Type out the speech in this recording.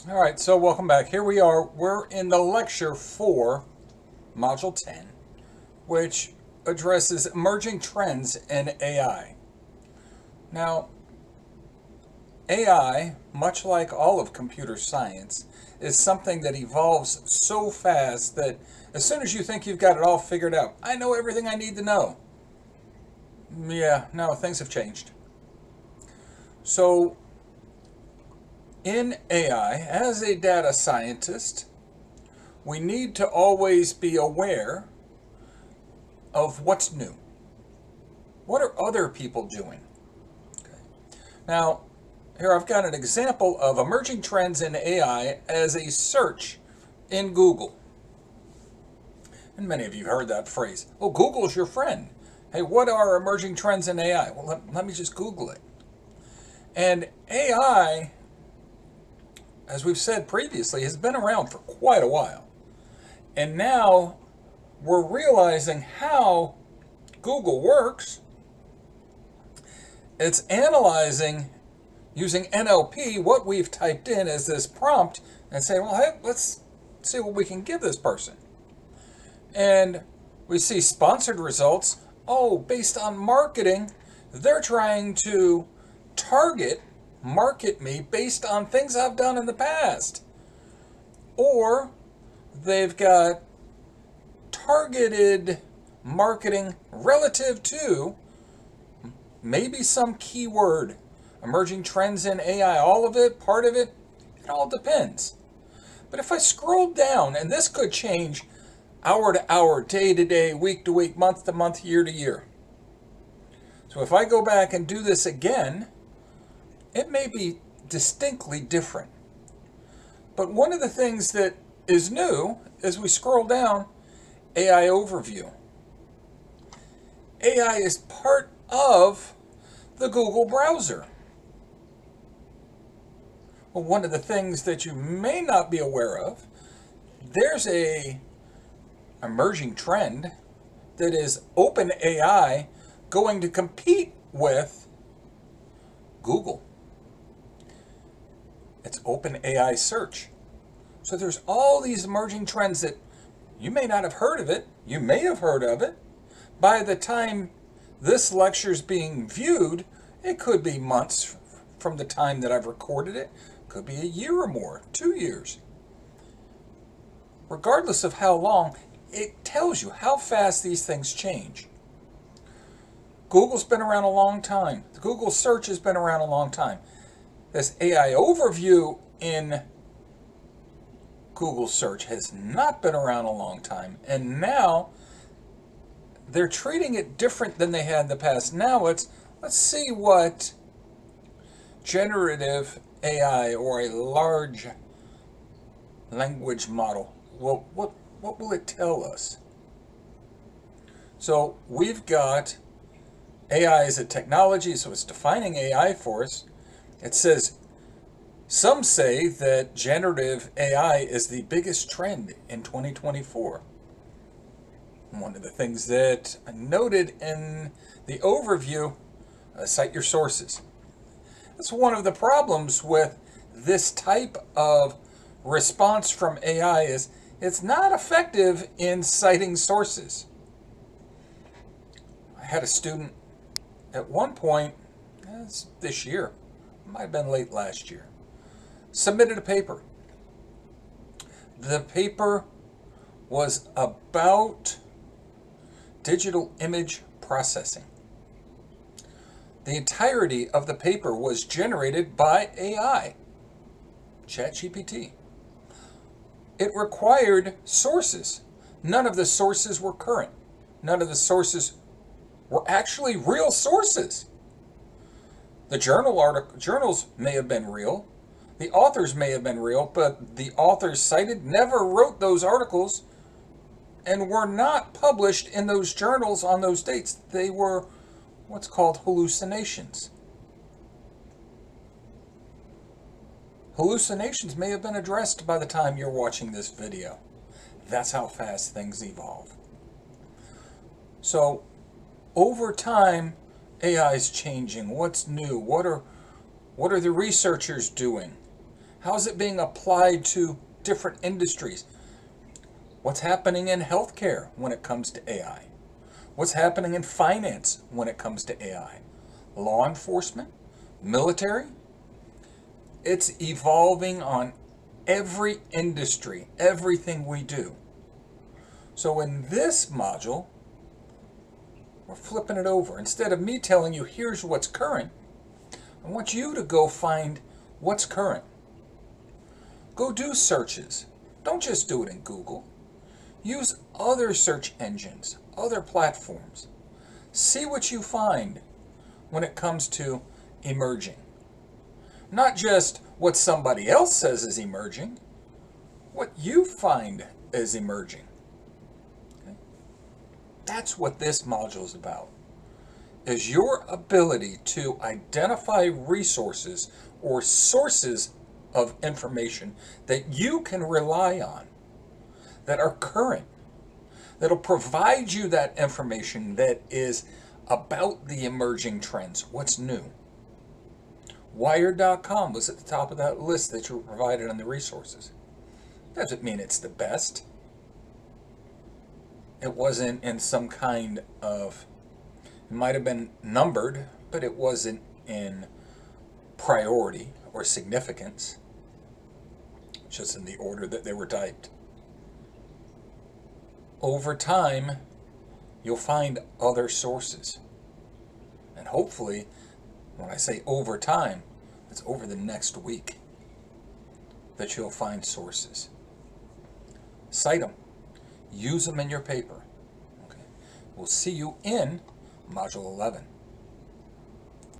All right, so welcome back. Here we are. We're in the lecture for Module 10, which addresses emerging trends in AI. Now, AI, much like all of computer science, is something that evolves so fast that as soon as you think you've got it all figured out, I know everything I need to know. Yeah, no, things have changed. So, in AI, as a data scientist, we need to always be aware of what's new. What are other people doing? Okay. Now, here I've got an example of emerging trends in AI as a search in Google. And many of you heard that phrase. Oh, Google's your friend. Hey, what are emerging trends in AI? Well, let me just Google it. And AI, as we've said previously, has been around for quite a while. And now we're realizing how Google works. It's analyzing, using NLP, what we've typed in as this prompt and saying, well, hey, let's see what we can give this person. And we see sponsored results. Oh, based on marketing, they're trying to market me based on things I've done in the past. Or they've got targeted marketing relative to maybe some keyword. Emerging trends in AI, all of it, part of it, it all depends. But if I scroll down, and this could change hour to hour, day to day, week to week, month to month, year to year. So if I go back and do this again, it may be distinctly different. But one of the things that is new, as we scroll down, AI overview. AI is part of the Google browser. Well, one of the things that you may not be aware of, there's a emerging trend that is OpenAI going to compete with Google. It's OpenAI search. So there's all these emerging trends that you may not have heard of it. You may have heard of it. By the time this lecture is being viewed, it could be months from the time that I've recorded it. Could be a year or more, 2 years. Regardless of how long, it tells you how fast these things change. Google's been around a long time. The Google search has been around a long time. This AI overview in Google search has not been around a long time. And now they're treating it different than they had in the past. Now let's see what generative AI or a large language model, what will it tell us? So we've got AI as a technology, so it's defining AI for us. It says, some say that generative AI is the biggest trend in 2024. One of the things that I noted in the overview, cite your sources. That's one of the problems with this type of response from AI is it's not effective in citing sources. I had a student at one point, this year, it might have been late last year, submitted a paper. The paper was about digital image processing. The entirety of the paper was generated by AI, ChatGPT. It required sources. None of the sources were current. None of the sources were actually real sources. The journals may have been real. The authors may have been real, but the authors cited never wrote those articles and were not published in those journals on those dates. They were what's called hallucinations. Hallucinations may have been addressed by the time you're watching this video. That's how fast things evolve. So, over time, AI is changing. What's new? What are the researchers doing? How's it being applied to different industries? What's happening in healthcare when it comes to AI? What's happening in finance when it comes to AI? Law enforcement? Military? It's evolving on every industry, everything we do. So in this module, we're flipping it over. Instead of me telling you, here's what's current, I want you to go find what's current. Go do searches. Don't just do it in Google. Use other search engines, other platforms. See what you find when it comes to emerging. Not just what somebody else says is emerging, what you find is emerging. Okay? That's what this module is about, is your ability to identify resources or sources of information that you can rely on, that are current, that'll provide you that information that is about the emerging trends, what's new. Wired.com was at the top of that list that you were provided on the resources. Doesn't mean it's the best. It wasn't in some kind of, it might have been numbered, but it wasn't in priority or significance, just in the order that they were typed. Over time, you'll find other sources. And hopefully, when I say over time, it's over the next week that you'll find sources. Cite them. Use them in your paper. Okay. We'll see you in Module 11.